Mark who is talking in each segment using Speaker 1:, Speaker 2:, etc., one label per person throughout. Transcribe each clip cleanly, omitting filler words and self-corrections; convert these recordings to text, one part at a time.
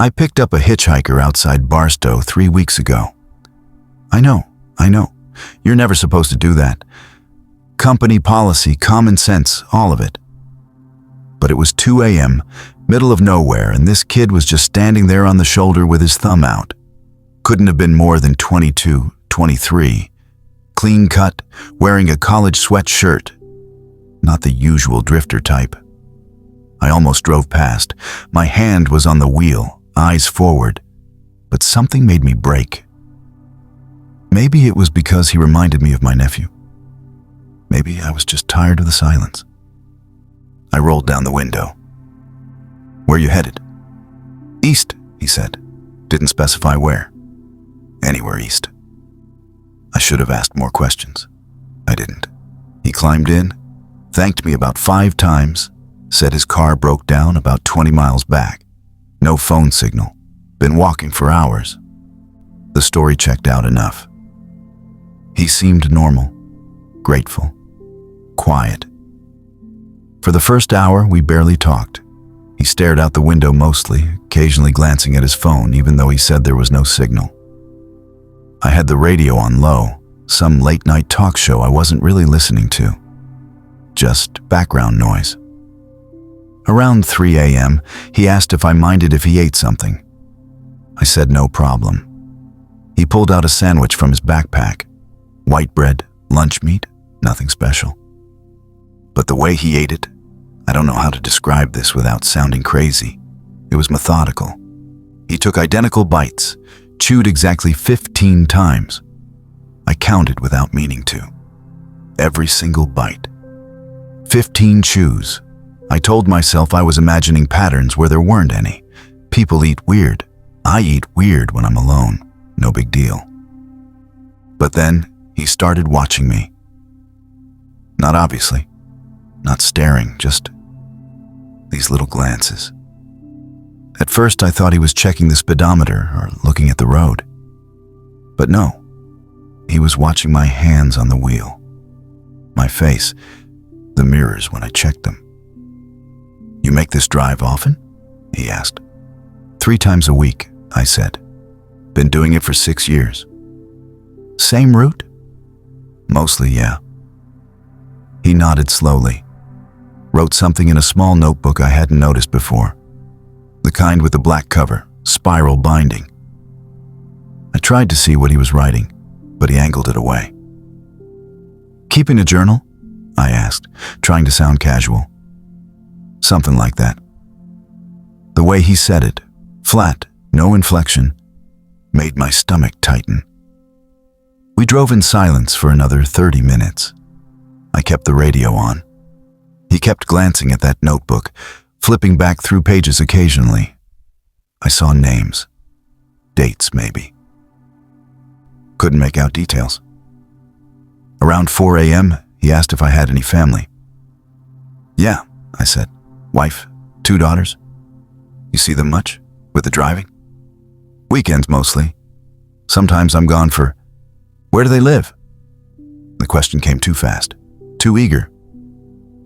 Speaker 1: I picked up a hitchhiker outside Barstow 3 weeks ago. I know. You're never supposed to do that. Company policy, common sense, all of it. But it was 2 a.m., middle of nowhere, and this kid was just standing there on the shoulder with his thumb out. Couldn't have been more than 22, 23. Clean cut, wearing a college sweatshirt. Not the usual drifter type. I almost drove past. My hand was on the wheel, eyes forward. But something made me brake. Maybe it was because he reminded me of my nephew. Maybe I was just tired of the silence. I rolled down the window. "Where you headed?" "East," he said. Didn't specify where. Anywhere east. I should have asked more questions. I didn't. He climbed in, thanked me about 5 times, said his car broke down about 20 miles back. No phone signal. Been walking for hours. The story checked out enough. He seemed normal, grateful, quiet. For the first hour, we barely talked. He stared out the window mostly, occasionally glancing at his phone, even though he said there was no signal. I had the radio on low, some late-night talk show I wasn't really listening to. Just background noise. Around 3 a.m., he asked if I minded if he ate something. I said no problem. He pulled out a sandwich from his backpack. White bread, lunch meat, nothing special. But the way he ate it, I don't know how to describe this without sounding crazy. It was methodical. He took identical bites, chewed exactly 15 times. I counted without meaning to. Every single bite. 15 chews. I told myself I was imagining patterns where there weren't any. People eat weird. I eat weird when I'm alone. No big deal. But then he started watching me. Not obviously. Not staring, just these little glances. At first I thought he was checking the speedometer or looking at the road. But no, he was watching my hands on the wheel. My face, the mirrors when I checked them. "You make this drive often?" he asked. 3 times a week, I said. Been doing it for 6 years. "Same route?" "Mostly, yeah." He nodded slowly. Wrote something in a small notebook I hadn't noticed before. The kind with the black cover, spiral binding. I tried to see what he was writing, but he angled it away. "Keeping a journal?" I asked, trying to sound casual. Something like that. The way he said it, flat, no inflection, made my stomach tighten. We drove in silence for another 30 minutes. I kept the radio on. He kept glancing at that notebook, flipping back through pages occasionally. I saw names. Dates, maybe. Couldn't make out details. Around 4 a.m., he asked if I had any family. "Yeah," I said. "Wife, 2 daughters. You see them much? With the driving?" "Weekends mostly. Sometimes I'm gone for..." "Where do they live?" The question came too fast, too eager.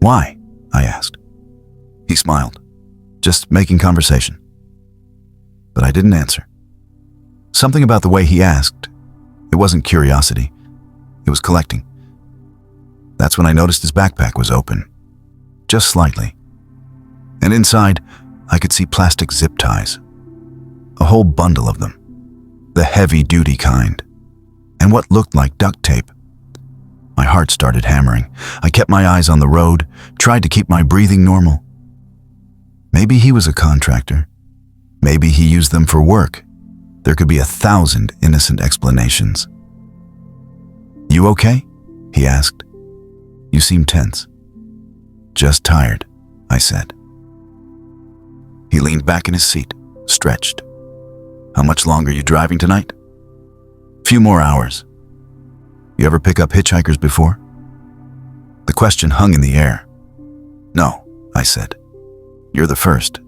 Speaker 1: "Why?" I asked. He smiled, just making conversation. But I didn't answer. Something about the way he asked, it wasn't curiosity, it was collecting. That's when I noticed his backpack was open, just slightly. And inside, I could see plastic zip ties. A whole bundle of them. The heavy-duty kind. And what looked like duct tape. My heart started hammering. I kept my eyes on the road, tried to keep my breathing normal. Maybe he was a contractor. Maybe he used them for work. There could be 1,000 innocent explanations. "You okay?" he asked. "You seem tense." "Just tired," I said. He leaned back in his seat, stretched. "How much longer are you driving tonight?" "Few more hours." "You ever pick up hitchhikers before?" The question hung in the air. "No," I said. "You're the first."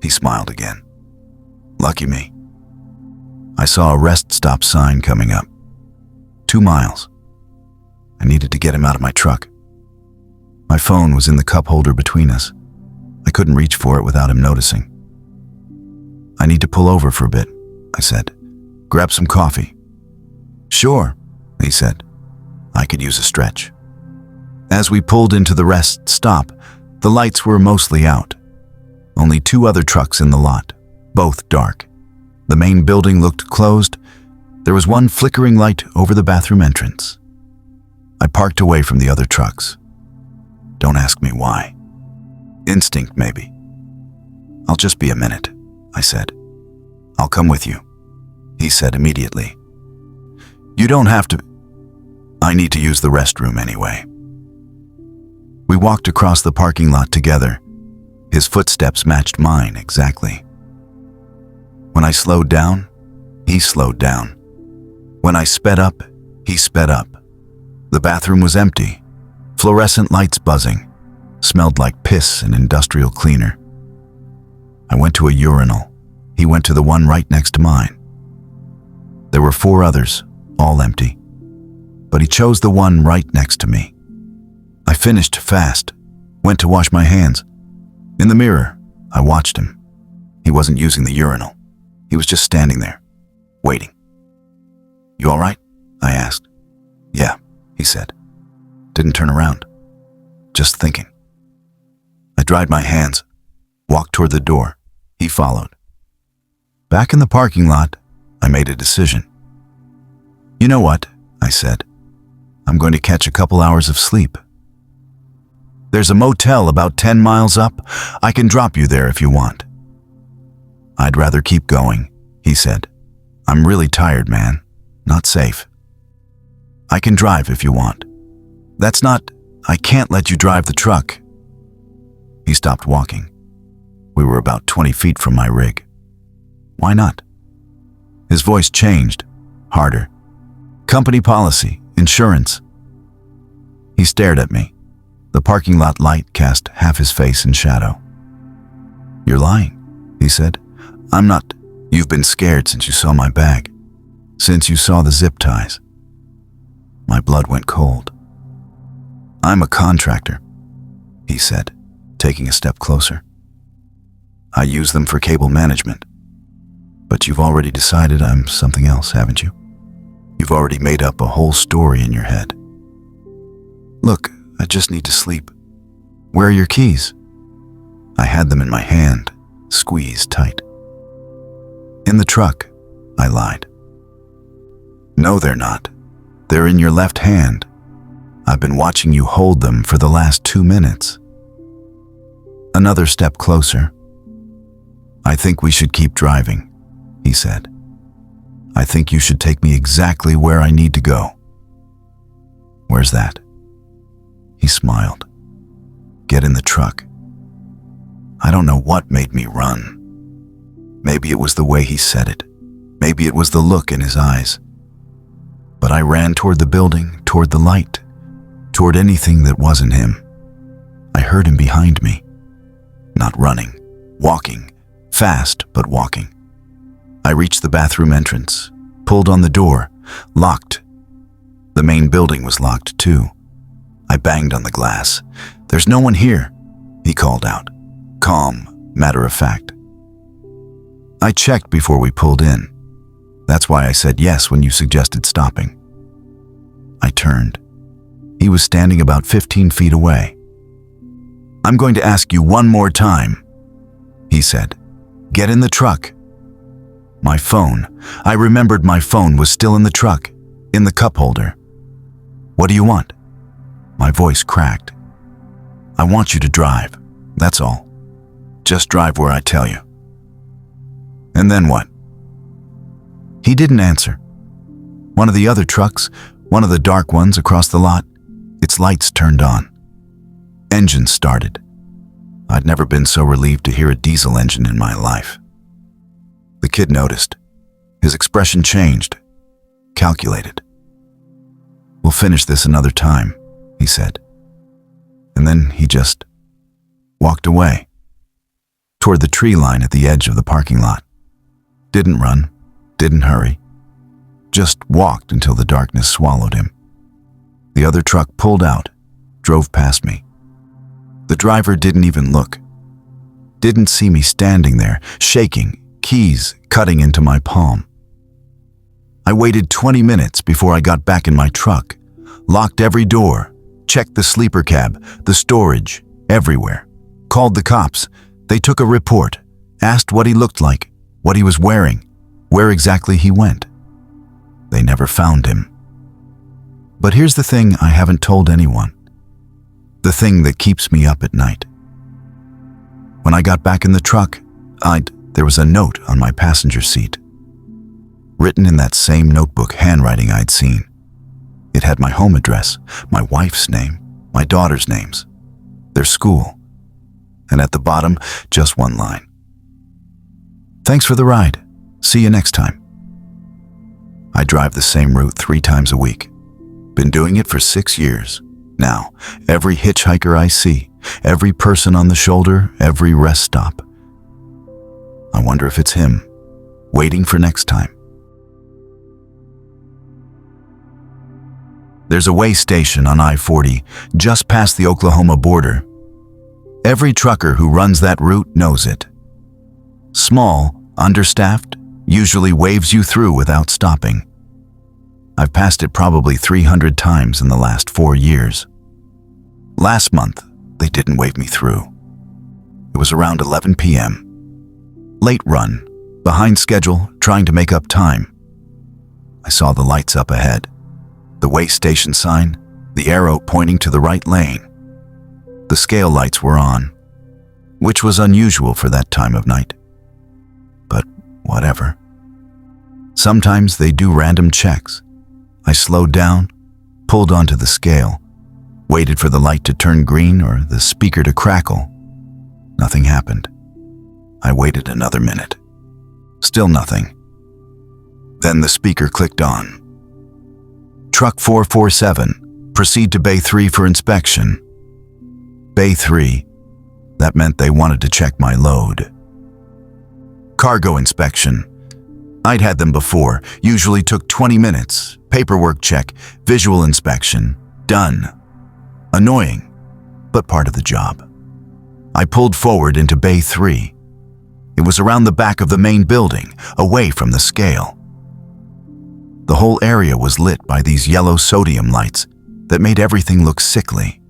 Speaker 1: He smiled again. "Lucky me." I saw a rest stop sign coming up. 2 miles. I needed to get him out of my truck. My phone was in the cup holder between us. I couldn't reach for it without him noticing. I need to pull over for a bit, I said. Grab some coffee. Sure, he said. I could use a stretch. As we pulled into the rest stop, the lights were mostly out. Only 2 other trucks in the lot, both dark. The main building looked closed. There was one flickering light over the bathroom entrance. I parked away from the other trucks. Don't ask me why. Instinct, maybe. I'll just be a minute, I said. I'll come with you, he said immediately. You don't have to. I need to use the restroom anyway. We walked across the parking lot together. His footsteps matched mine exactly. When I slowed down, he slowed down. When I sped up, he sped up. The bathroom was empty, fluorescent lights buzzing, smelled like piss and industrial cleaner. I went to a urinal. He went to the one right next to mine. There were 4 others, all empty, but he chose the one right next to me. I finished fast, went to wash my hands. In the mirror, I watched him. He wasn't using the urinal. He was just standing there, waiting. You all right? I asked. Yeah, he said. Didn't turn around. Just thinking. I dried my hands, walked toward the door. He followed. Back in the parking lot, I made a decision. You know what? I said. I'm going to catch a couple hours of sleep. There's a motel about 10 miles up. I can drop you there if you want. I'd rather keep going, he said. I'm really tired, man. Not safe. I can drive if you want. That's not. I can't let you drive the truck. He stopped walking. We were about 20 feet from my rig. Why not? His voice changed, harder. Company policy, insurance. He stared at me. The parking lot light cast half his face in shadow. You're lying, he said. I'm not. You've been scared since you saw my bag. Since you saw the zip ties. My blood went cold. I'm a contractor, he said, taking a step closer. I use them for cable management. But you've already decided I'm something else, haven't you? You've already made up a whole story in your head. Look, I just need to sleep. Where are your keys? I had them in my hand, squeezed tight. In the truck, I lied. No, they're not. They're in your left hand. I've been watching you hold them for the last 2 minutes. Another step closer. I think we should keep driving, he said. I think you should take me exactly where I need to go. Where's that? He smiled. Get in the truck. I don't know what made me run. Maybe it was the way he said it. Maybe it was the look in his eyes. But I ran toward the building, toward the light, toward anything that wasn't him. I heard him behind me. Not running, walking, fast but walking. I reached the bathroom entrance, pulled on the door, locked. The main building was locked too. I banged on the glass. There's no one here, he called out, calm, matter of fact. I checked before we pulled in. That's why I said yes when you suggested stopping. I turned. He was standing about 15 feet away. I'm going to ask you one more time, he said. Get in the truck. My phone. I remembered my phone was still in the truck, in the cup holder. What do you want? My voice cracked. I want you to drive, that's all. Just drive where I tell you. And then what? He didn't answer. One of the other trucks, one of the dark ones across the lot, its lights turned on. Engine started. I'd never been so relieved to hear a diesel engine in my life. The kid noticed. His expression changed, calculated. We'll finish this another time, he said. And then he just walked away, toward the tree line at the edge of the parking lot. Didn't run, didn't hurry, just walked until the darkness swallowed him. The other truck pulled out, drove past me. The driver didn't even look, didn't see me standing there, shaking, keys cutting into my palm. I waited 20 minutes before I got back in my truck, locked every door, checked the sleeper cab, the storage, everywhere. Called the cops. They took a report, asked what he looked like, what he was wearing, where exactly he went. They never found him. But here's the thing I haven't told anyone. The thing that keeps me up at night. When I got back in the truck, there was a note on my passenger seat. Written in that same notebook handwriting I'd seen. It had my home address, my wife's name, my daughter's names, their school, and at the bottom, just one line. Thanks for the ride. See you next time. I drive the same route 3 times a week. Been doing it for 6 years. Now, every hitchhiker I see, every person on the shoulder, every rest stop. I wonder if it's him, waiting for next time. There's a way station on I-40 just past the Oklahoma border. Every trucker who runs that route knows it. Small, understaffed, usually waves you through without stopping. I've passed it probably 300 times in the last 4 years. Last month, they didn't wave me through. It was around 11 p.m. Late run, behind schedule, trying to make up time. I saw the lights up ahead, the way station sign, the arrow pointing to the right lane. The scale lights were on, which was unusual for that time of night. But whatever. Sometimes they do random checks. I slowed down, pulled onto the scale, waited for the light to turn green or the speaker to crackle. Nothing happened. I waited another minute. Still nothing. Then the speaker clicked on. Truck 447, proceed to Bay 3 for inspection. Bay 3, that meant they wanted to check my load. Cargo inspection. I'd had them before, usually took 20 minutes. Paperwork check, visual inspection, done. Annoying, but part of the job. I pulled forward into Bay 3. It was around the back of the main building, away from the scale. The whole area was lit by these yellow sodium lights that made everything look sickly.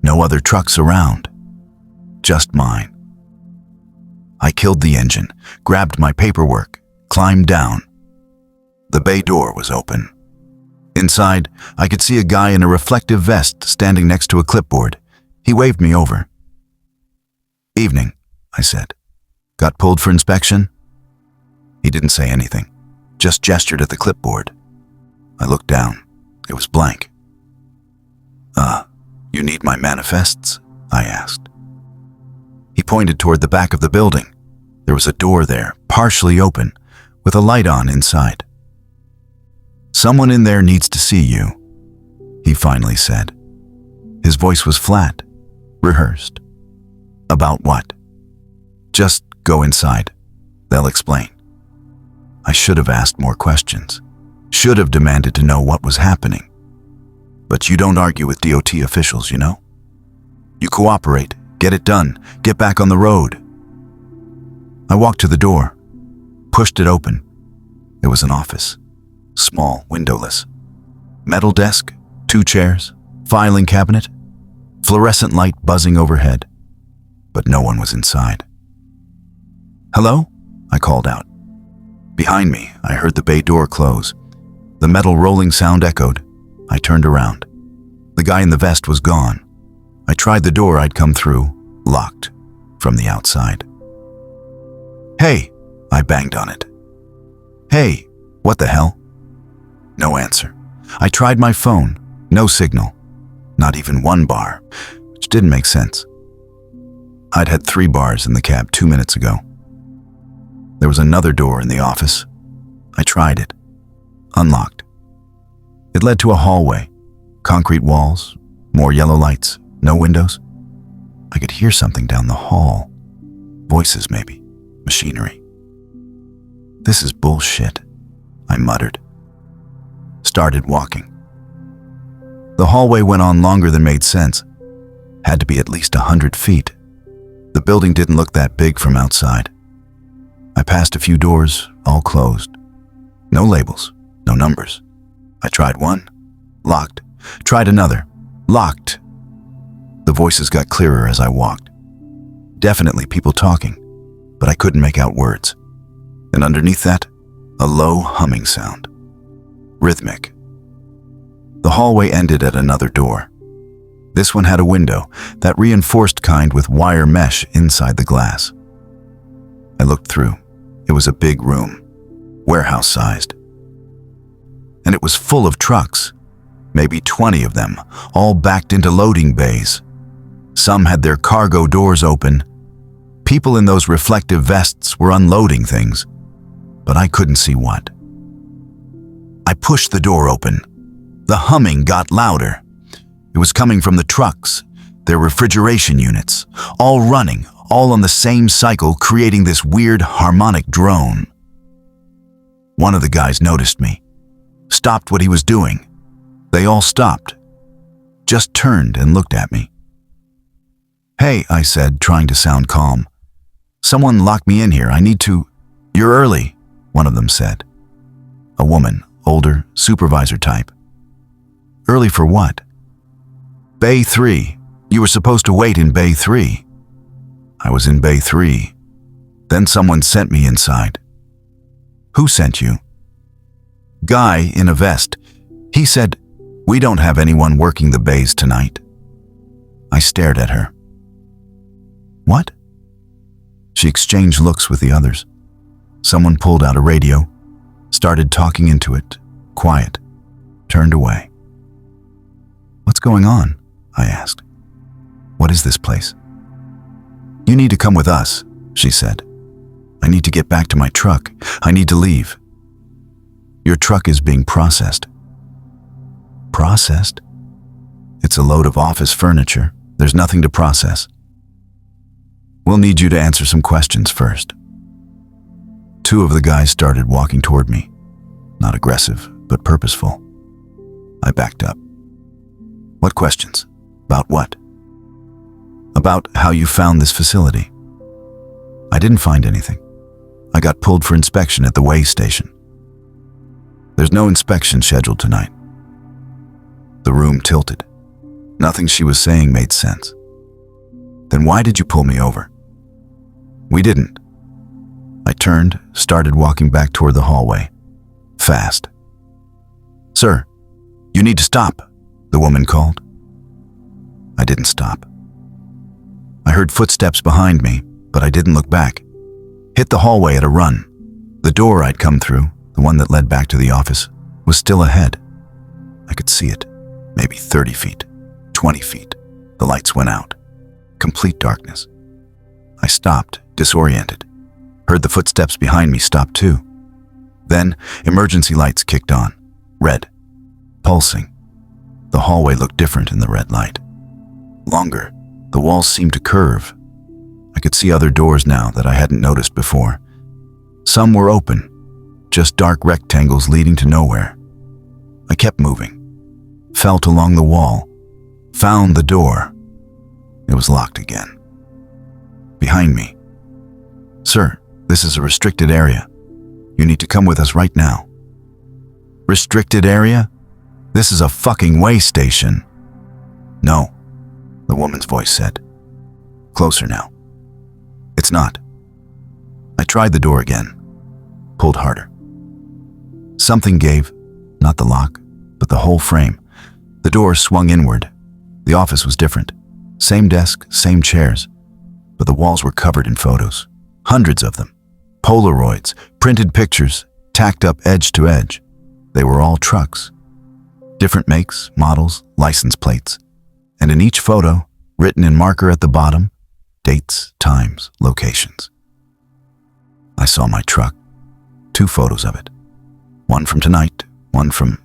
Speaker 1: No other trucks around, just mine. I killed the engine, grabbed my paperwork, climbed down. The bay door was open. Inside, I could see a guy in a reflective vest standing next to a clipboard. He waved me over. Evening, I said. Got pulled for inspection? He didn't say anything, just gestured at the clipboard. I looked down. It was blank. You need my manifests? I asked. He pointed toward the back of the building. There was a door there, partially open, with a light on inside. Someone in there needs to see you, he finally said. His voice was flat, rehearsed. About what? Just go inside. They'll explain. I should have asked more questions. Should have demanded to know what was happening. But you don't argue with DOT officials, you know? You cooperate, get it done, get back on the road. I walked to the door, pushed it open. It was an office, small, windowless. Metal desk, 2 chairs, filing cabinet, fluorescent light buzzing overhead. But no one was inside. Hello? I called out. Behind me, I heard the bay door close. The metal rolling sound echoed. I turned around. The guy in the vest was gone. I tried the door I'd come through, locked, from the outside. Hey, I banged on it. Hey, what the hell? No answer. I tried my phone, no signal. Not even 1 bar, which didn't make sense. I'd had 3 bars in the cab 2 minutes ago. There was another door in the office. I tried it. Unlocked. It led to a hallway. Concrete walls, more yellow lights, no windows. I could hear something down the hall. Voices maybe, machinery. This is bullshit, I muttered. Started walking. The hallway went on longer than made sense. Had to be at least 100 feet. The building didn't look that big from outside. I passed a few doors, all closed. No labels, no numbers. I tried one, locked. Tried another, locked. The voices got clearer as I walked. Definitely people talking, but I couldn't make out words. And underneath that, a low humming sound. Rhythmic. The hallway ended at another door. This one had a window, that reinforced kind with wire mesh inside the glass. I looked through. It was a big room, warehouse-sized. And it was full of trucks, maybe 20 of them, all backed into loading bays. Some had their cargo doors open. People in those reflective vests were unloading things, but I couldn't see what. I pushed the door open. The humming got louder. It was coming from the trucks, their refrigeration units, all running, all on the same cycle, creating this weird harmonic drone. One of the guys noticed me, stopped what he was doing. They all stopped, just turned and looked at me. "Hey," I said, trying to sound calm. "Someone locked me in here. I need to—" "You're early," one of them said. A woman, older, supervisor type. "Early for what?" "Bay 3. You were supposed to wait in Bay 3. I was in Bay 3. Then someone sent me inside. "Who sent you?" "Guy in a vest. He said, 'We don't have anyone working the bays tonight.'" I stared at her. "What?" She exchanged looks with the others. Someone pulled out a radio, started talking into it, quiet, turned away. "What's going on?" I asked. "What is this place?" "You need to come with us," she said. "I need to get back to my truck. I need to leave." "Your truck is being processed." "Processed?" "It's a load of office furniture. There's nothing to process." "We'll need you to answer some questions first." Two of the guys started walking toward me, not aggressive, but purposeful. I backed up. "What questions? About what?" "About how you found this facility." "I didn't find anything. I got pulled for inspection at the weigh station." "There's no inspection scheduled tonight." The room tilted. Nothing she was saying made sense. "Then why did you pull me over?" "We didn't." I turned, started walking back toward the hallway. Fast. "Sir, you need to stop," the woman called. I didn't stop. I heard footsteps behind me, but I didn't look back. Hit the hallway at a run. The door I'd come through, the one that led back to the office, was still ahead. I could see it, maybe 30 feet, 20 feet. The lights went out. Complete darkness. I stopped, disoriented. Heard the footsteps behind me stop too. Then, emergency lights kicked on. Red. Pulsing. The hallway looked different in the red light. Longer. The walls seemed to curve. I could see other doors now that I hadn't noticed before. Some were open, just dark rectangles leading to nowhere. I kept moving. Felt along the wall. Found the door. It was locked again. Behind me. "Sir, this is a restricted area. You need to come with us right now." "Restricted area? This is a fucking weigh station." "No," the woman's voice said. Closer now. "It's not." I tried the door again. Pulled harder. Something gave, not the lock, but the whole frame. The door swung inward. The office was different. Same desk, same chairs. But the walls were covered in photos. Hundreds of them. Polaroids, printed pictures, tacked up edge to edge. They were all trucks. Different makes, models, license plates. And in each photo, written in marker at the bottom, dates, times, locations. I saw my truck. 2 photos of it. One from tonight, one from...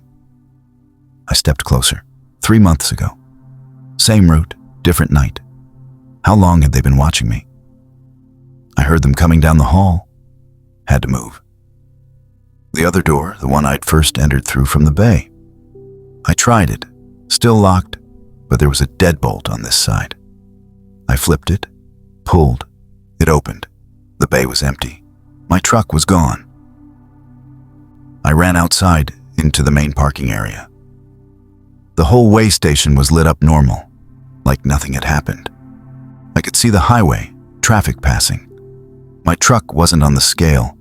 Speaker 1: I stepped closer. 3 months ago. Same route, different night. How long had they been watching me? I heard them coming down the hall. Had to move. The other door, the one I'd first entered through from the bay. I tried it, still locked, but there was a deadbolt on this side. I flipped it, pulled. It opened. The bay was empty. My truck was gone. I ran outside into the main parking area. The whole way station was lit up normal, like nothing had happened. I could see the highway, traffic passing. My truck wasn't on the scale,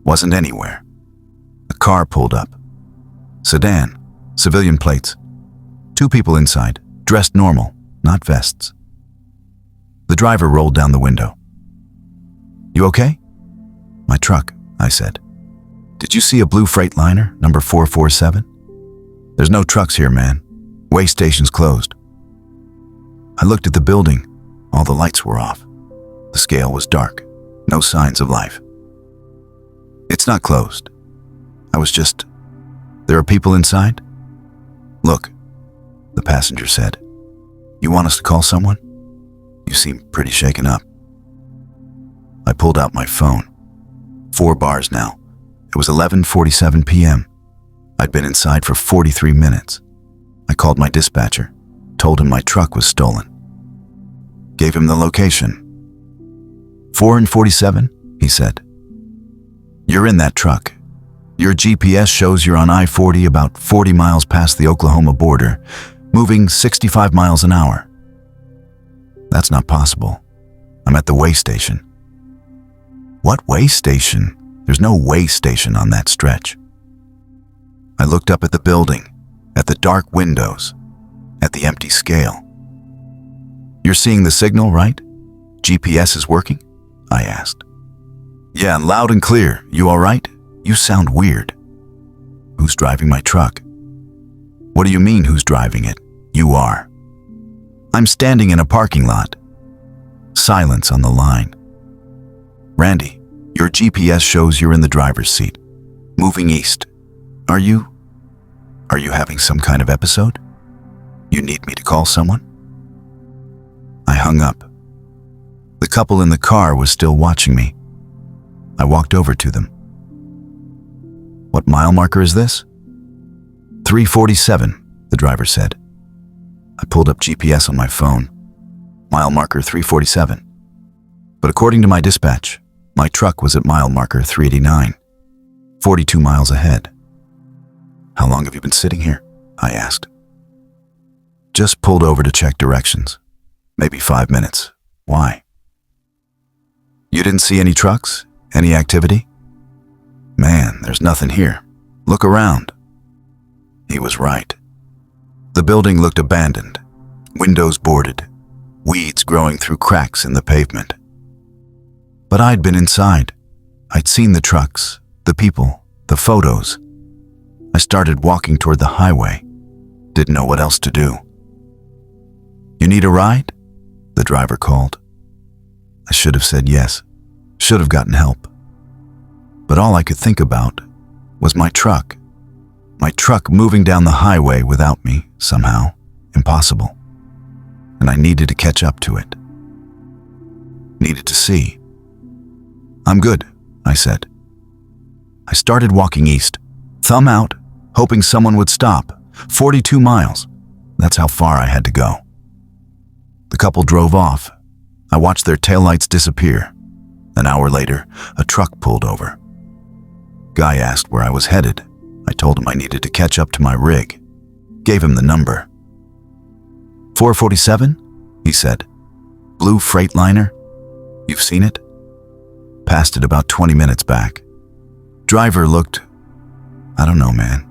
Speaker 1: wasn't anywhere. A car pulled up. Sedan, civilian plates. 2 people inside, dressed normal, not vests. The driver rolled down the window. "You okay?" "My truck," I said. "Did you see a blue Freightliner, number 447? There's no trucks here, man. Way station's closed." I looked at the building. All the lights were off. The scale was dark. No signs of life. "It's not closed." I was just, "There are people inside?" "Look," the passenger said. "You want us to call someone? You seem pretty shaken up." I pulled out my phone. 4 bars now. It was 11:47 p.m. I'd been inside for 43 minutes. I called my dispatcher, told him my truck was stolen. Gave him the location. 4 and 47, he said. "You're in that truck. Your GPS shows you're on I-40 about 40 miles past the Oklahoma border, moving 65 miles an hour." "That's not possible. I'm at the way station." "What way station? There's no way station on that stretch." I looked up at the building, at the dark windows, at the empty scale. "You're seeing the signal, right? GPS is working?" I asked. "Yeah, loud and clear. You all right? You sound weird." "Who's driving my truck?" "What do you mean, who's driving it? You are." "I'm standing in a parking lot." Silence on the line. "Randy, your GPS shows you're in the driver's seat, moving east. Are you having some kind of episode? You need me to call someone?" I hung up. The couple in the car was still watching me. I walked over to them. "What mile marker is this?" 347, the driver said. I pulled up GPS on my phone. Mile marker 347. But according to my dispatch, my truck was at mile marker 389, 42 miles ahead. "How long have you been sitting here?" I asked. "Just pulled over to check directions. Maybe 5 minutes. Why?" "You didn't see any trucks? Any activity?" "Man, there's nothing here. Look around." He was right. The building looked abandoned, windows boarded, weeds growing through cracks in the pavement. But I'd been inside. I'd seen the trucks, the people, the photos. I started walking toward the highway. Didn't know what else to do. "You need a ride?" the driver called. I should have said yes. Should have gotten help. But all I could think about was my truck. My truck moving down the highway without me, somehow. Impossible. And I needed to catch up to it. Needed to see. "I'm good," I said. I started walking east, thumb out, hoping someone would stop. 42 miles. That's how far I had to go. The couple drove off. I watched their taillights disappear. An hour later, a truck pulled over. Guy asked where I was headed. I told him I needed to catch up to my rig. Gave him the number. 447, he said. "Blue Freightliner? You've seen it?" Passed it about 20 minutes back. Driver looked, I don't know, man.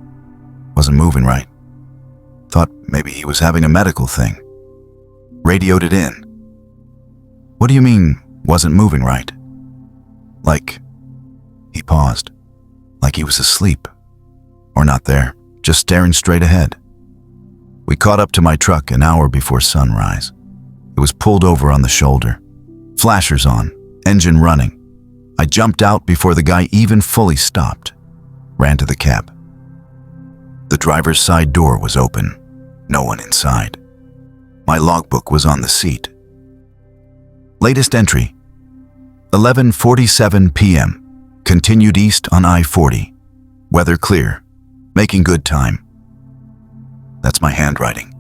Speaker 1: Wasn't moving right. Thought maybe he was having a medical thing. Radioed it in. "What do you mean, wasn't moving right?" Like, he paused. Like he was asleep. Or not there, just staring straight ahead. We caught up to my truck an hour before sunrise. It was pulled over on the shoulder. Flashers on, engine running. I jumped out before the guy even fully stopped. Ran to the cab. The driver's side door was open. No one inside. My logbook was on the seat. Latest entry, 11:47 p.m. Continued east on I-40. Weather clear. Making good time. That's my handwriting.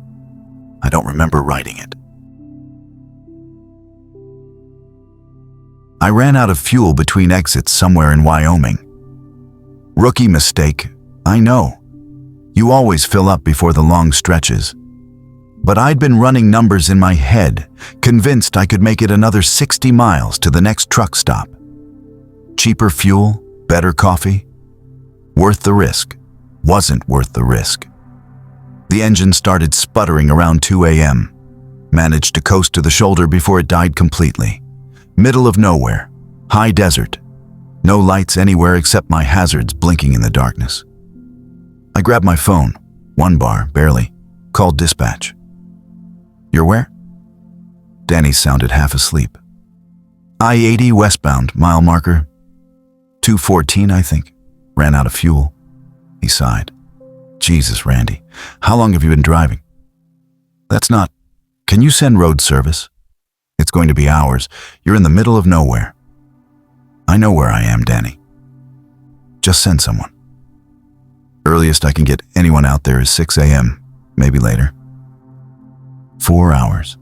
Speaker 1: I don't remember writing it. I ran out of fuel between exits somewhere in Wyoming. Rookie mistake, I know. You always fill up before the long stretches. But I'd been running numbers in my head, convinced I could make it another 60 miles to the next truck stop. Cheaper fuel, better coffee. Worth the risk. Wasn't worth the risk. The engine started sputtering around 2 a.m. Managed to coast to the shoulder before it died completely. Middle of nowhere. High desert. No lights anywhere except my hazards blinking in the darkness. I grabbed my phone. 1 bar, barely. Called dispatch. You're where? Danny sounded half asleep. I-80 westbound, mile marker. 214, I think. Ran out of fuel. He sighed. Jesus, Randy. How long have you been driving? That's not... Can you send road service? It's going to be hours. You're in the middle of nowhere. I know where I am, Danny. Just send someone. Earliest I can get anyone out there is 6 a.m., maybe later. 4 hours.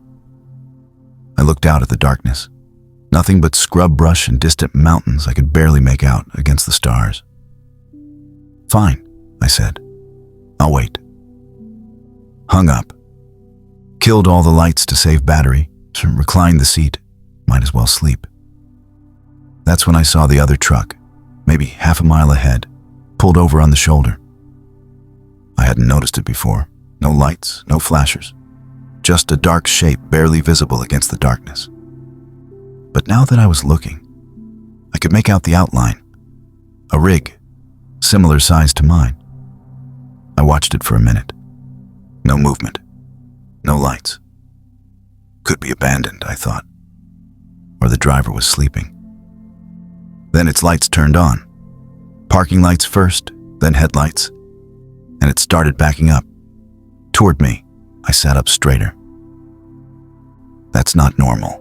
Speaker 1: I looked out at the darkness. Nothing but scrub brush and distant mountains I could barely make out against the stars. Fine, I said. I'll wait. Hung up. Killed all the lights to save battery, to recline the seat. Might as well sleep. That's when I saw the other truck, maybe half a mile ahead, pulled over on the shoulder. I hadn't noticed it before. No lights, no flashers. Just a dark shape barely visible against the darkness. But now that I was looking, I could make out the outline. A rig, similar size to mine. I watched it for a minute. No movement. No lights. Could be abandoned, I thought. Or the driver was sleeping. Then its lights turned on. Parking lights first, then headlights. And it started backing up. Toward me. I sat up straighter. That's not normal.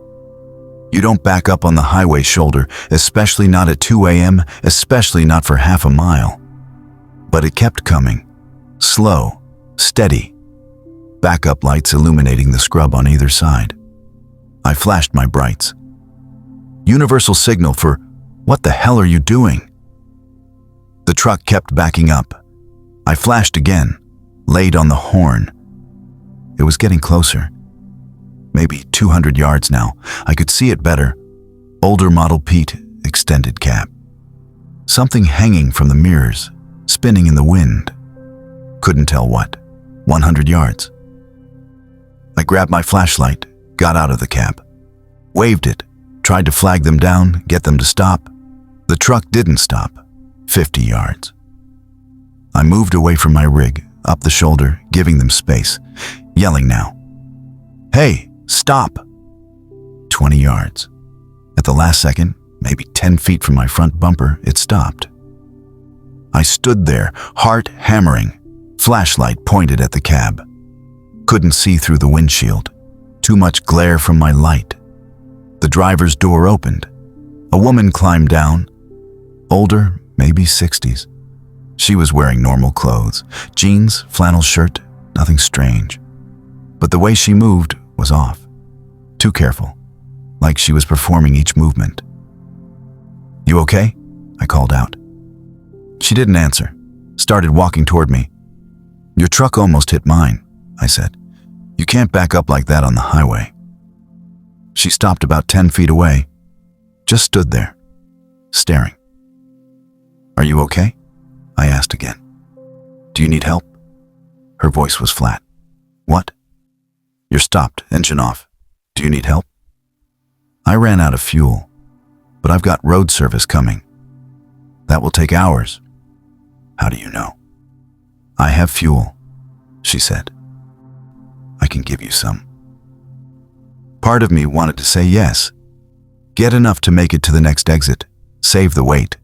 Speaker 1: You don't back up on the highway shoulder, especially not at 2 a.m., especially not for half a mile. But it kept coming. Slow, steady. Backup lights illuminating the scrub on either side. I flashed my brights. Universal signal for, what the hell are you doing? The truck kept backing up. I flashed again, laid on the horn. It was getting closer. Maybe 200 yards now. I could see it better. Older Model Pete, extended cab. Something hanging from the mirrors, spinning in the wind. Couldn't tell what. 100 yards. I grabbed my flashlight, got out of the cab. Waved it, tried to flag them down, get them to stop. The truck didn't stop. 50 yards. I moved away from my rig, up the shoulder, giving them space, yelling now. Hey, stop! 20 yards. At the last second, maybe 10 feet from my front bumper, it stopped. I stood there, heart hammering, flashlight pointed at the cab. Couldn't see through the windshield. Too much glare from my light. The driver's door opened. A woman climbed down. Older, maybe 60s. She was wearing normal clothes. Jeans, flannel shirt, nothing strange. But the way she moved was off. Too careful. Like she was performing each movement. You okay? I called out. She didn't answer. Started walking toward me. Your truck almost hit mine, I said. You can't back up like that on the highway. She stopped about 10 feet away. Just stood there, staring. Are you okay? I asked again. Do you need help? Her voice was flat. What? You're stopped, engine off. Do you need help? I ran out of fuel, but I've got road service coming. That will take hours. How do you know? I have fuel, she said. I can give you some. Part of me wanted to say yes. Get enough to make it to the next exit. Save the wait.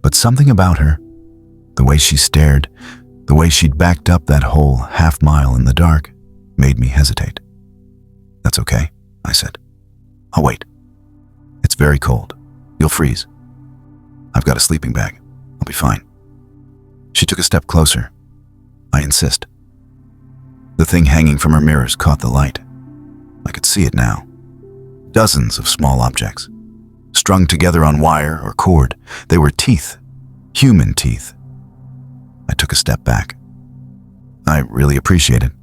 Speaker 1: But something about her, the way she stared, the way she'd backed up that whole half mile in the dark, made me hesitate. That's okay, I said. I'll wait. It's very cold. You'll freeze. I've got a sleeping bag. I'll be fine. She took a step closer. I insist. The thing hanging from her mirrors caught the light. I could see it now. Dozens of small objects. strung together on wire or cord. They were teeth, human teeth. I took a step back. "I really appreciate it,"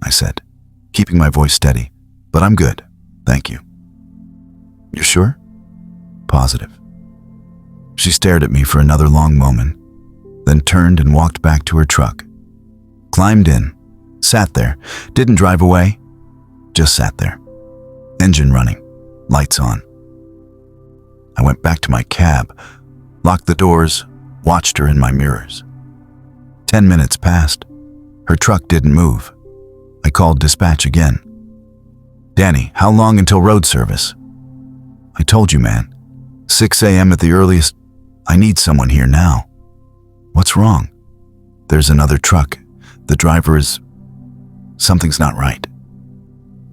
Speaker 1: I said, keeping my voice steady, "but I'm good, thank you." "You're sure?" "Positive." She stared at me for another long moment, then turned and walked back to her truck. Climbed in, sat there, didn't drive away, just sat there. Engine running, lights on. I went back to my cab, locked the doors, watched her in my mirrors. 10 minutes passed. Her truck didn't move. I called dispatch again. "Danny, how long until road service?" "I told you, man. 6 a.m. at the earliest. I need someone here now." "What's wrong?" "There's another truck. The driver is... Something's not right."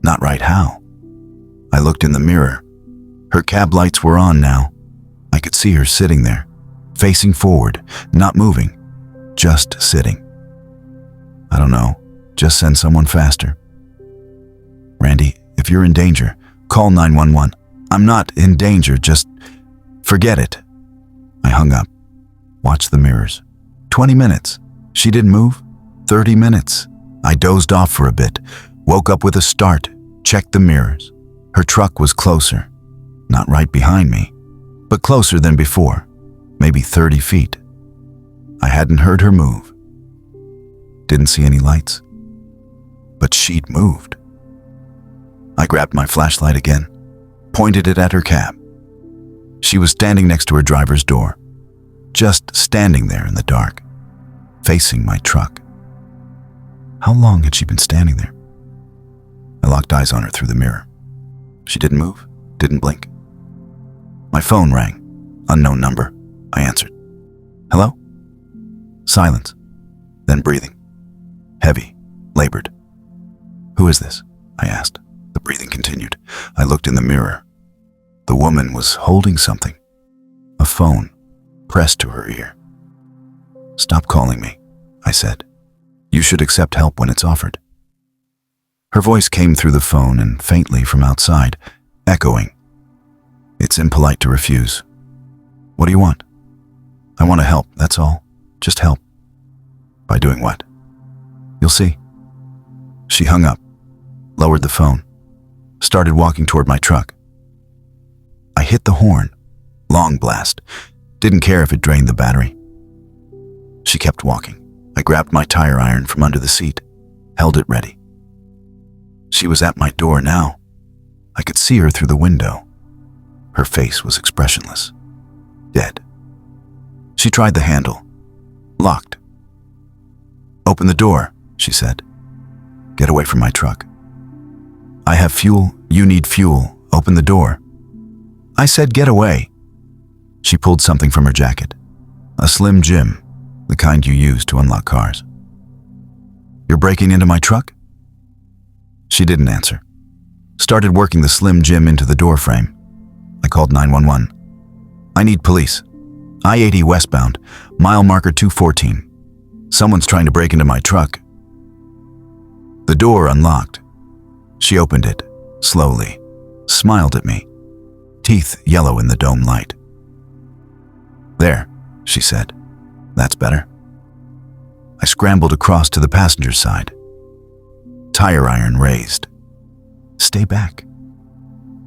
Speaker 1: "Not right how?" I looked in the mirror. Her cab lights were on now. I could see her sitting there, facing forward, not moving, just sitting. "I don't know. Just send someone faster." "Randy, if you're in danger, call 911. I'm not in danger, just forget it." I hung up. Watched the mirrors. 20 minutes. She didn't move. 30 minutes. I dozed off for a bit, woke up with a start, checked the mirrors. Her truck was closer. Not right behind me, but closer than before, maybe 30 feet. I hadn't heard her move. Didn't see any lights. But she'd moved. I grabbed my flashlight again, pointed it at her cab. She was standing next to her driver's door, just standing there in the dark, facing my truck. How long had she been standing there? I locked eyes on her through the mirror. She didn't move, didn't blink. My phone rang. Unknown number. I answered. "Hello?" Silence. Then breathing. Heavy. Labored. "Who is this?" I asked. The breathing continued. I looked in the mirror. The woman was holding something. A phone, pressed to her ear. "Stop calling me," I said. "You should accept help when it's offered." Her voice came through the phone and faintly from outside, echoing. "It's impolite to refuse. What do you want?" "I want to help, that's all. Just help." "By doing what?" "You'll see." She hung up, lowered the phone, started walking toward my truck. I hit the horn, long blast, didn't care if it drained the battery. She kept walking. I grabbed my tire iron from under the seat, held it ready. She was at my door now. I could see her through the window. Her face was expressionless, dead. She tried the handle, locked. "Open the door," she said. "Get away from my truck." "I have fuel, you need fuel, open the door." I said, "Get away." She pulled something from her jacket, a Slim Jim, the kind you use to unlock cars. "You're breaking into my truck?" She didn't answer. Started working the Slim Jim into the door frame. I called 911. "I need police. I-80 westbound, mile marker 214. Someone's trying to break into my truck." The door unlocked. She opened it, slowly, smiled at me, teeth yellow in the dome light. "There," she said. "That's better." I scrambled across to the passenger side. Tire iron raised. "Stay back.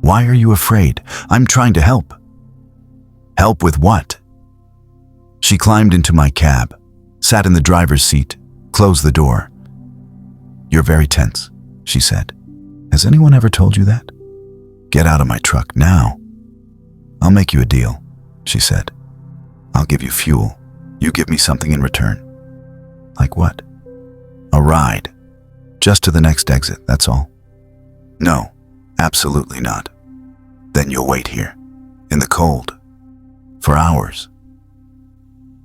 Speaker 1: Why are you afraid? I'm trying to help." "Help with what?" She climbed into my cab, sat in the driver's seat, closed the door. "You're very tense," she said. "Has anyone ever told you that? Get out of my truck now." "I'll make you a deal," she said. "I'll give you fuel. You give me something in return." "Like what?" "A ride. Just to the next exit, that's all." "No, absolutely not." "Then you'll wait here, in the cold, for hours."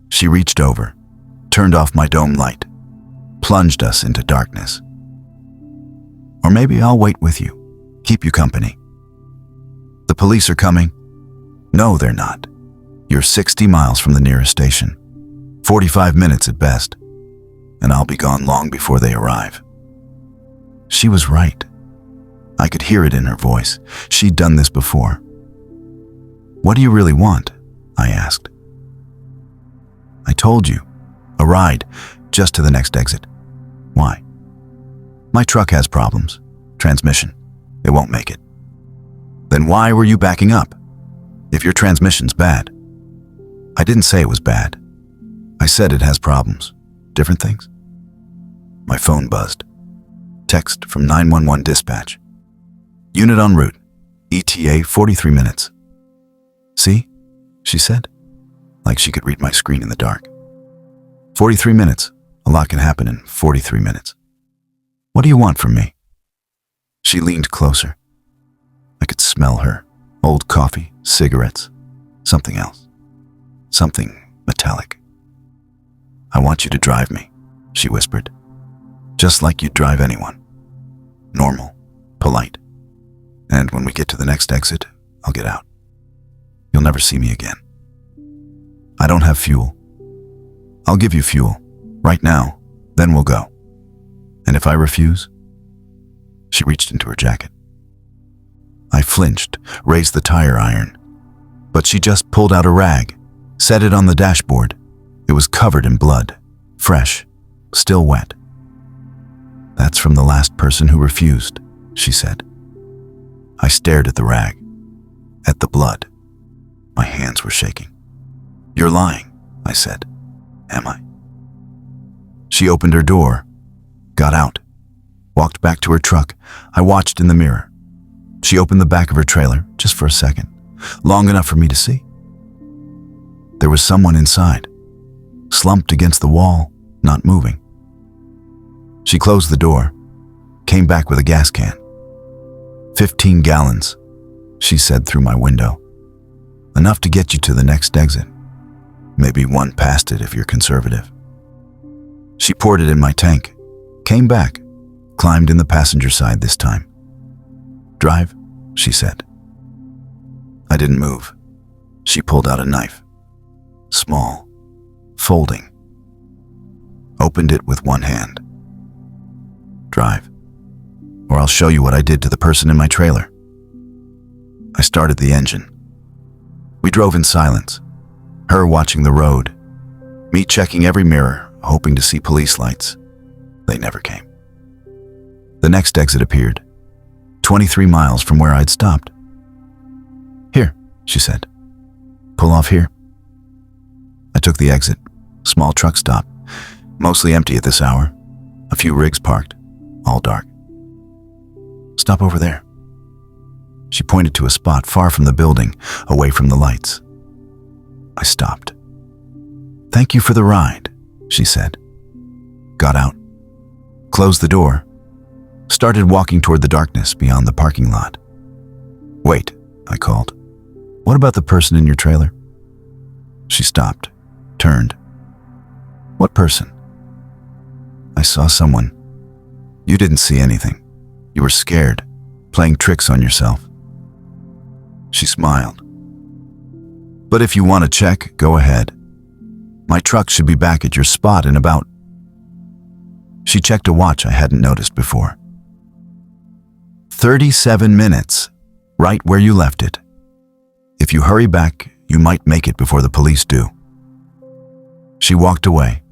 Speaker 1: She reached over, turned off my dome light, plunged us into darkness. "Or maybe I'll wait with you, keep you company." "The police are coming." "No, they're not. You're 60 miles from the nearest station, 45 minutes at best, and I'll be gone long before they arrive." She was right. I could hear it in her voice. She'd done this before. "What do you really want?" I asked. "I told you. A ride, just to the next exit." "Why?" "My truck has problems. Transmission. It won't make it." "Then why were you backing up? If your transmission's bad." "I didn't say it was bad. I said it has problems. Different things." My phone buzzed. Text from 911 dispatch. "Unit en route. ETA 43 minutes. "See?" she said, like she could read my screen in the dark. 43 minutes. A lot can happen in 43 minutes. "What do you want from me?" She leaned closer. I could smell her. Old coffee, cigarettes, something else. Something metallic. "I want you to drive me," she whispered. "Just like you'd drive anyone. Normal, polite. And when we get to the next exit, I'll get out. You'll never see me again. I don't have fuel. I'll give you fuel, right now, then we'll go. And if I refuse?" She reached into her jacket. I flinched, raised the tire iron, but she just pulled out a rag, set it on the dashboard. It was covered in blood, fresh, still wet. "That's from the last person who refused," she said. I stared at the rag, at the blood. My hands were shaking. "You're lying," I said. "Am I?" She opened her door, got out, walked back to her truck. I watched in the mirror. She opened the back of her trailer, just for a second, long enough for me to see. There was someone inside, slumped against the wall, not moving. She closed the door, came back with a gas can. 15 gallons, she said through my window. "Enough to get you to the next exit. Maybe one past it if you're conservative." She poured it in my tank, came back, climbed in the passenger side this time. "Drive," she said. I didn't move. She pulled out a knife. Small, folding. Opened it with one hand. "Drive, or I'll show you what I did to the person in my trailer." I started the engine. We drove in silence, her watching the road, me checking every mirror, hoping to see police lights. They never came. The next exit appeared, 23 miles from where I'd stopped. "Here," she said. "Pull off here." I took the exit, small truck stop, mostly empty at this hour, a few rigs parked, all dark. "Stop over there." She pointed to a spot far from the building, away from the lights. I stopped. "Thank you for the ride," she said. Got out, closed the door, started walking toward the darkness beyond the parking lot. "Wait," I called. "What about the person in your trailer?" She stopped, turned. "What person?" "I saw someone. You didn't see anything. You were scared, playing tricks on yourself." She smiled. "But if you want to check, go ahead. My truck should be back at your spot in about..." She checked a watch I hadn't noticed before. 37 minutes, right where you left it. If you hurry back, you might make it before the police do. She walked away,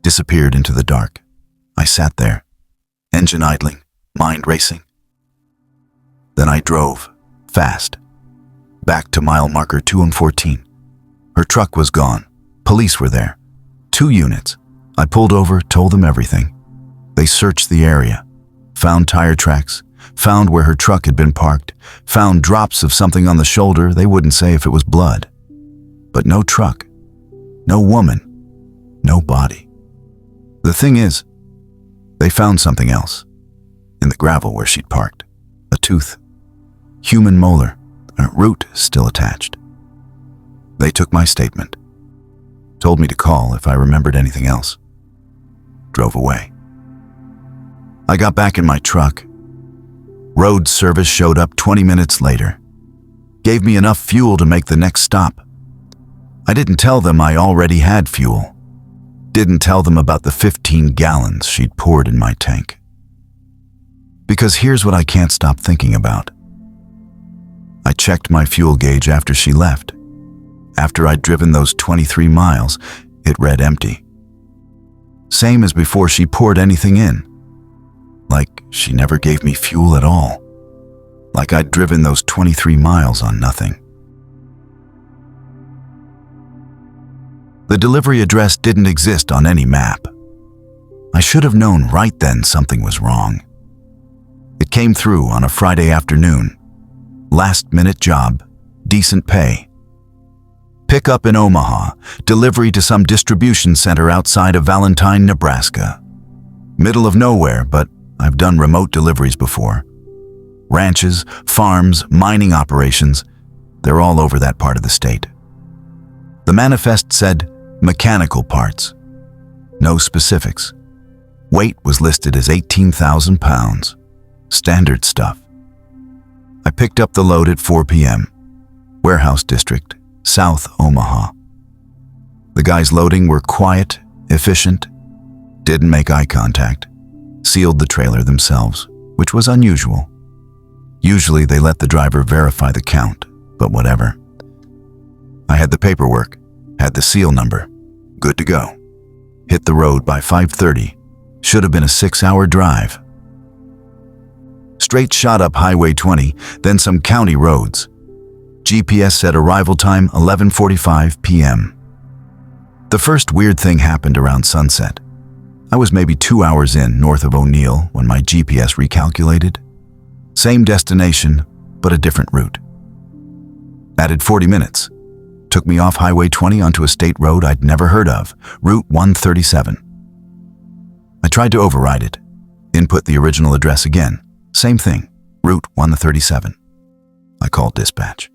Speaker 1: disappeared into the dark. I sat there, engine idling, mind racing. Then I drove, fast, back to mile marker 214. Her truck was gone. Police were there. 2 units. I pulled over, told them everything. They searched the area, found tire tracks, found where her truck had been parked, found drops of something on the shoulder. They wouldn't say if it was blood. But no truck, no woman, no body. The thing is, they found something else. In the gravel where she'd parked. A tooth. Human molar. A root still attached. They took my statement. Told me to call if I remembered anything else. Drove away. I got back in my truck. Road service showed up 20 minutes later. Gave me enough fuel to make the next stop. I didn't tell them I already had fuel. Didn't tell them about the 15 gallons she'd poured in my tank. Because here's what I can't stop thinking about. I checked my fuel gauge after she left. After I'd driven those 23 miles, it read empty. Same as before she poured anything in. Like she never gave me fuel at all. Like I'd driven those 23 miles on nothing. The delivery address didn't exist on any map. I should have known right then something was wrong. It came through on a Friday afternoon. Last-minute job, decent pay. Pickup in Omaha, delivery to some distribution center outside of Valentine, Nebraska. Middle of nowhere, but I've done remote deliveries before. Ranches, farms, mining operations, they're all over that part of the state. The manifest said mechanical parts. No specifics. Weight was listed as 18,000 pounds. Standard stuff. I picked up the load at 4 p.m. Warehouse District, South Omaha. The guys loading were quiet, efficient, didn't make eye contact, sealed the trailer themselves, which was unusual. Usually they let the driver verify the count, but whatever. I had the paperwork, had the seal number, good to go. Hit the road by 5:30, should have been a 6-hour drive. Straight shot up Highway 20, then some county roads. GPS said arrival time 11:45 p.m. The first weird thing happened around sunset. I was maybe 2 hours in north of O'Neill when my GPS recalculated. Same destination, but a different route. Added 40 minutes. Took me off Highway 20 onto a state road I'd never heard of, Route 137. I tried to override it. Input the original address again. Same thing, Route 137. I called dispatch.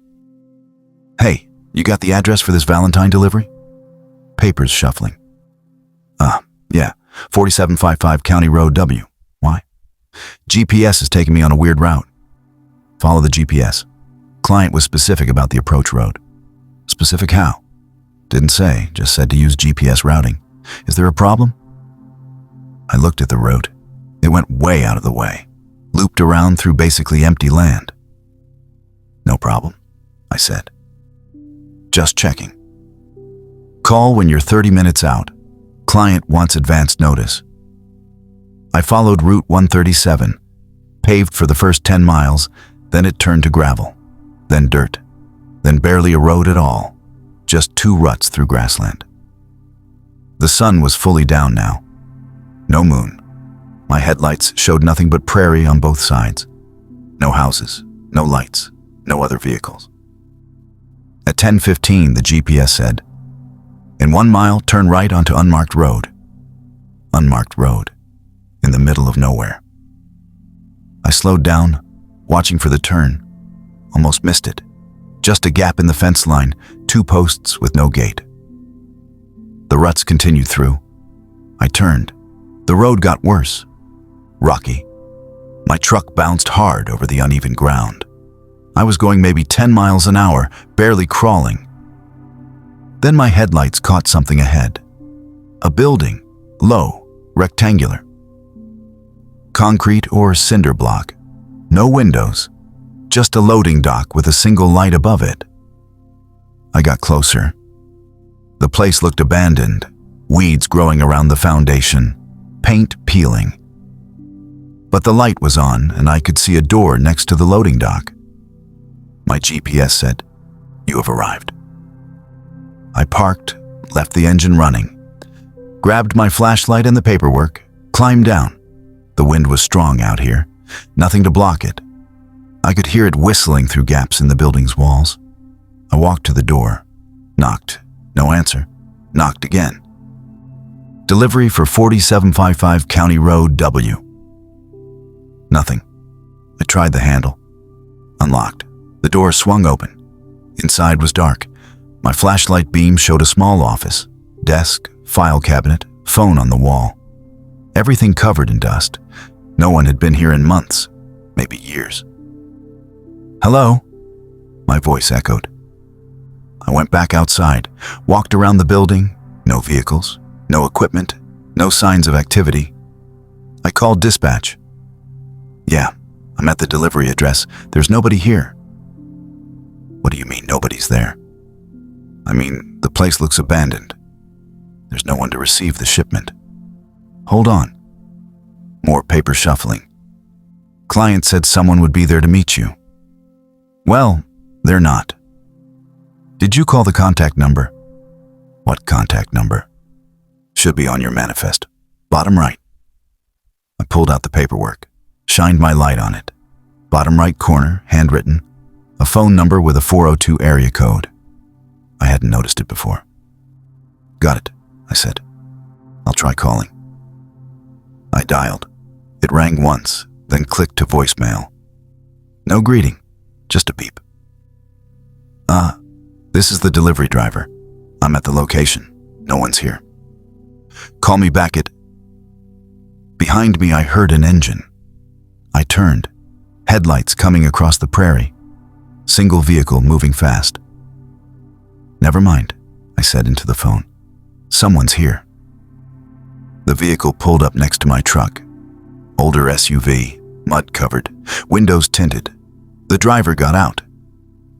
Speaker 1: Hey, you got the address for this Valentine delivery? Papers shuffling. Yeah, 4755 County Road W. Why? GPS is taking me on a weird route. Follow the GPS. Client was specific about the approach road. Specific how? Didn't say, just said to use GPS routing. Is there a problem? I looked at the route. It went way out of the way. Looped around through basically empty land. No problem, I said. Just checking. Call when you're 30 minutes out. Client wants advance notice. I followed Route 137, paved for the first 10 miles, then it turned to gravel, then dirt, then barely a road at all, just 2 ruts through grassland. The sun was fully down now. No moon. My headlights showed nothing but prairie on both sides. No houses, no lights, no other vehicles. At 10:15, the GPS said, in 1 mile, turn right onto unmarked road. Unmarked road, in the middle of nowhere. I slowed down, watching for the turn. Almost missed it. Just a gap in the fence line, 2 posts with no gate. The ruts continued through. I turned. The road got worse. Rocky. My truck bounced hard over the uneven ground. I was going maybe 10 miles an hour, barely crawling. Then my headlights caught something ahead. A building, low, rectangular. Concrete or cinder block. No windows. Just a loading dock with a single light above it. I got closer. The place looked abandoned, weeds growing around the foundation, paint peeling. But the light was on and I could see a door next to the loading dock. My GPS said, "You have arrived." I parked, left the engine running, grabbed my flashlight and the paperwork, climbed down. The wind was strong out here, nothing to block it. I could hear it whistling through gaps in the building's walls. I walked to the door, knocked, no answer, knocked again. Delivery for 4755 County Road W. Nothing. I tried the handle. Unlocked. The door swung open. Inside was dark. My flashlight beam showed a small office, desk, file cabinet, phone on the wall. Everything covered in dust. No one had been here in months, maybe years. "Hello?" My voice echoed. I went back outside, walked around the building. No vehicles, no equipment, no signs of activity. I called dispatch. "Yeah, I'm at the delivery address. There's nobody here." What do you mean nobody's there? I mean, the place looks abandoned. There's no one to receive the shipment. Hold on. More paper shuffling. Client said someone would be there to meet you. Well, they're not. Did you call the contact number? What contact number? Should be on your manifest. Bottom right. I pulled out the paperwork, shined my light on it. Bottom right corner, handwritten, a phone number with a 402 area code. I hadn't noticed it before. Got it, I said. I'll try calling. I dialed. It rang once, then clicked to voicemail. No greeting, just a beep. This is the delivery driver. I'm at the location. No one's here. Call me back at... Behind me, I heard an engine. I turned. Headlights coming across the prairie. Single vehicle moving fast. Never mind, I said into the phone. Someone's here. The vehicle pulled up next to my truck. Older SUV, mud-covered, windows tinted. The driver got out.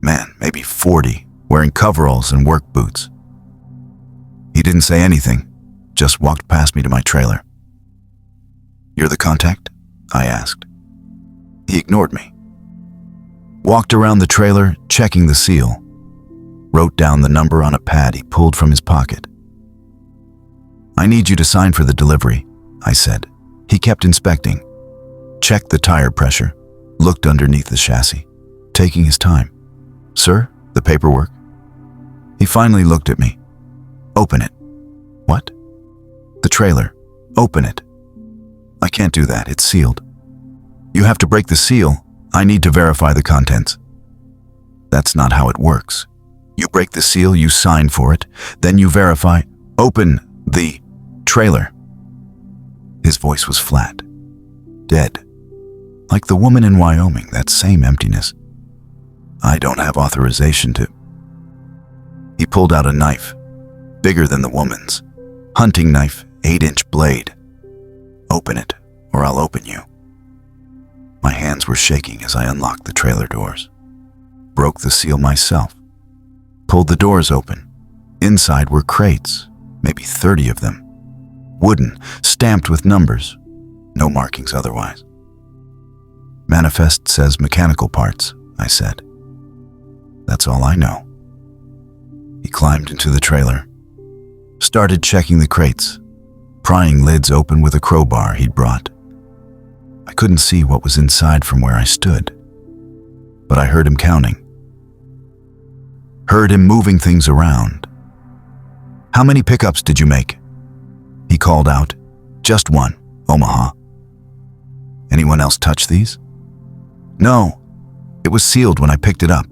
Speaker 1: Man, maybe 40, wearing coveralls and work boots. He didn't say anything, just walked past me to my trailer. You're the contact? I asked. He ignored me. Walked around the trailer, checking the seal. Wrote down the number on a pad he pulled from his pocket. I need you to sign for the delivery, I said. He kept inspecting. Checked the tire pressure. Looked underneath the chassis, taking his time. Sir, the paperwork? He finally looked at me. Open it. What? The trailer. Open it. I can't do that, it's sealed. You have to break the seal. I need to verify the contents. That's not how it works. You break the seal, you sign for it, then you verify. Open the trailer. His voice was flat, dead. Like the woman in Wyoming, that same emptiness. I don't have authorization to... He pulled out a knife, bigger than the woman's. Hunting knife, 8-inch blade. Open it, or I'll open you. My hands were shaking as I unlocked the trailer doors. Broke the seal myself. Pulled the doors open. Inside were crates, maybe 30 of them. Wooden, stamped with numbers. No markings otherwise. Manifest says mechanical parts, I said. That's all I know. He climbed into the trailer. Started checking the crates, prying lids open with a crowbar he'd brought. I couldn't see what was inside from where I stood, but I heard him counting. Heard him moving things around. How many pickups did you make? He called out. Just one, Omaha. Anyone else touch these? No, it was sealed when I picked it up.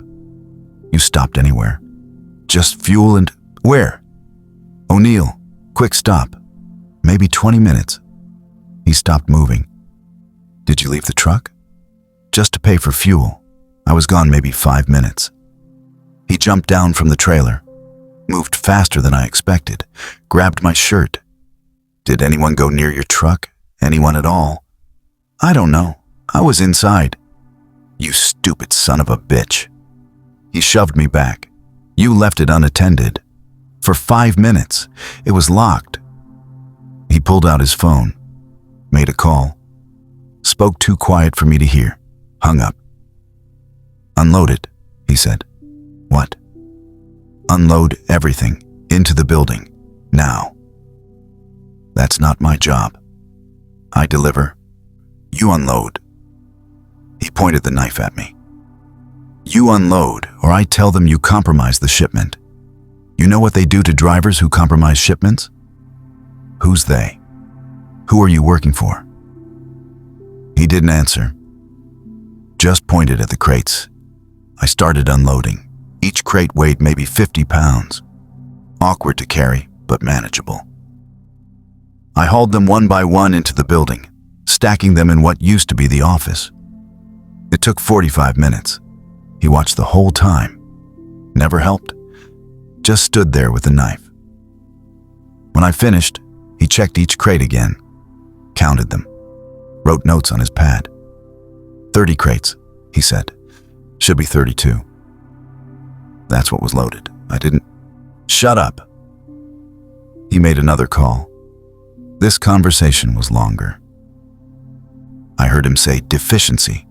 Speaker 1: You stopped anywhere? Just fuel and... Where? O'Neill, quick stop. Maybe 20 minutes. He stopped moving. Did you leave the truck? Just to pay for fuel. I was gone maybe 5 minutes. He jumped down from the trailer, moved faster than I expected, grabbed my shirt. Did anyone go near your truck? Anyone at all? I don't know. I was inside. You stupid son of a bitch. He shoved me back. You left it unattended. For 5 minutes. It was locked. He pulled out his phone, made a call. Spoke too quiet for me to hear. Hung up. Unload it, he said. What? Unload everything into the building, now. That's not my job. I deliver. You unload. He pointed the knife at me. You unload, or I tell them you compromise the shipment. You know what they do to drivers who compromise shipments? Who's they? Who are you working for? He didn't answer. Just pointed at the crates. I started unloading. Each crate weighed maybe 50 pounds. Awkward to carry, but manageable. I hauled them one by one into the building, stacking them in what used to be the office. It took 45 minutes. He watched the whole time. Never helped. Just stood there with the knife. When I finished, he checked each crate again, counted them, wrote notes on his pad. 30 crates, he said. Should be 32. That's what was loaded. I didn't. Shut up. He made another call. This conversation was longer. I heard him say deficiency,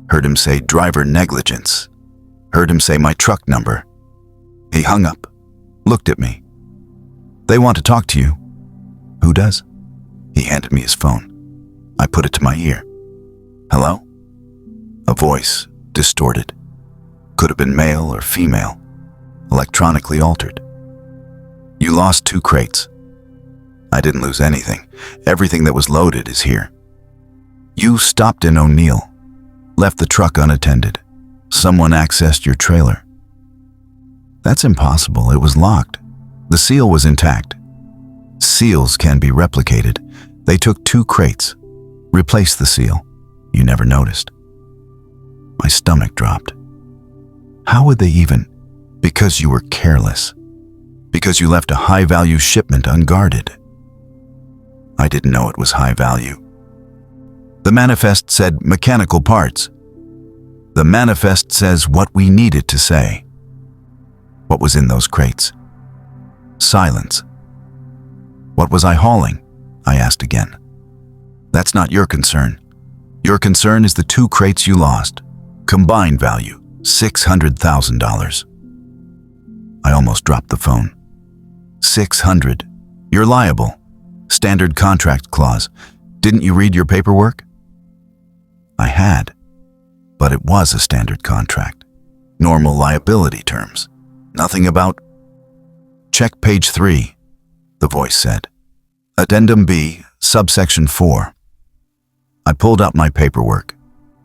Speaker 1: heard him say driver negligence, heard him say my truck number. He hung up, looked at me. They want to talk to you. Who does? He handed me his phone. I put it to my ear. Hello? A voice, distorted. Could have been male or female, electronically altered. You lost 2 crates. I didn't lose anything. Everything that was loaded is here. You stopped in O'Neill, left the truck unattended. Someone accessed your trailer. That's impossible. It was locked. The seal was intact. Seals can be replicated. They took 2 crates, replaced the seal. You never noticed. My stomach dropped. How would they even? Because you were careless. Because you left a high-value shipment unguarded. I didn't know it was high value. The manifest said mechanical parts. The manifest says what we needed to say. What was in those crates? Silence. What was I hauling? I asked again. That's not your concern. Your concern is the 2 crates you lost. Combined value, $600,000. I almost dropped the phone. 600. You're liable. Standard contract clause. Didn't you read your paperwork? I had, but it was a standard contract. Normal liability terms. Nothing about... Check page 3, the voice said. Addendum B, subsection 4. I pulled out my paperwork,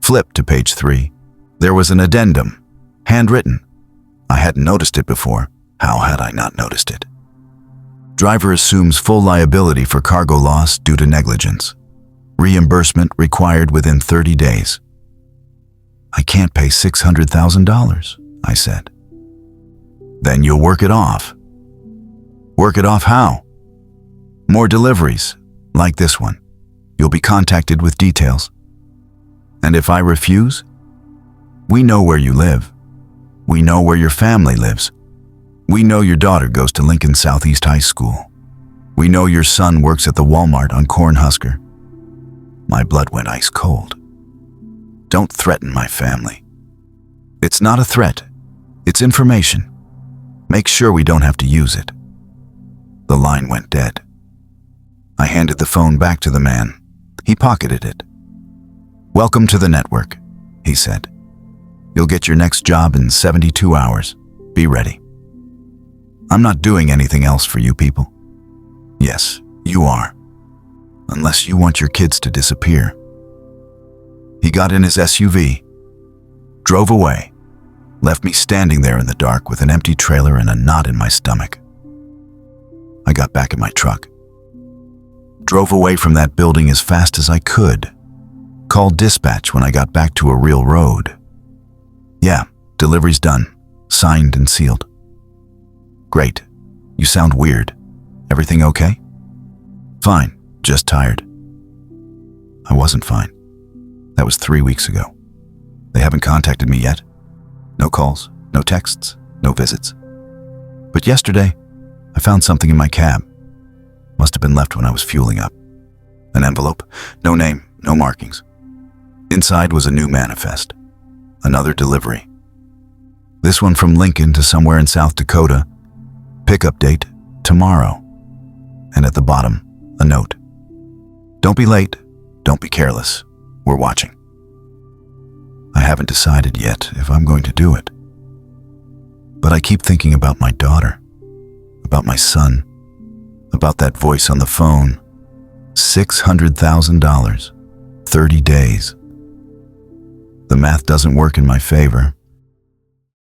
Speaker 1: flipped to page 3. There was an addendum, handwritten. I hadn't noticed it before. How had I not noticed it? Driver assumes full liability for cargo loss due to negligence. Reimbursement required within 30 days. I can't pay $600,000, I said. Then you'll work it off. Work it off how? More deliveries, like this one. You'll be contacted with details. And if I refuse? We know where you live. We know where your family lives. We know your daughter goes to Lincoln Southeast High School. We know your son works at the Walmart on Cornhusker. My blood went ice cold. Don't threaten my family. It's not a threat. It's information. Make sure we don't have to use it. The line went dead. I handed the phone back to the man. He pocketed it. Welcome to the network, he said. You'll get your next job in 72 hours. Be ready. I'm not doing anything else for you people. Yes, you are. Unless you want your kids to disappear. He got in his SUV, drove away, left me standing there in the dark with an empty trailer and a knot in my stomach. I got back in my truck, drove away from that building as fast as I could, called dispatch when I got back to a real road. Yeah, delivery's done, signed and sealed. Great. You sound weird. Everything okay? Fine, just tired. I wasn't fine. That was 3 weeks ago. They haven't contacted me yet. No calls, no texts, no visits. But yesterday, I found something in my cab. Must have been left when I was fueling up. An envelope, no name, no markings. Inside was a new manifest. Another delivery. This one from Lincoln to somewhere in South Dakota. Pickup date, tomorrow. And at the bottom, a note. Don't be late. Don't be careless. We're watching. I haven't decided yet if I'm going to do it. But I keep thinking about my daughter, about my son, about that voice on the phone. $600,000, 30 days. The math doesn't work in my favor.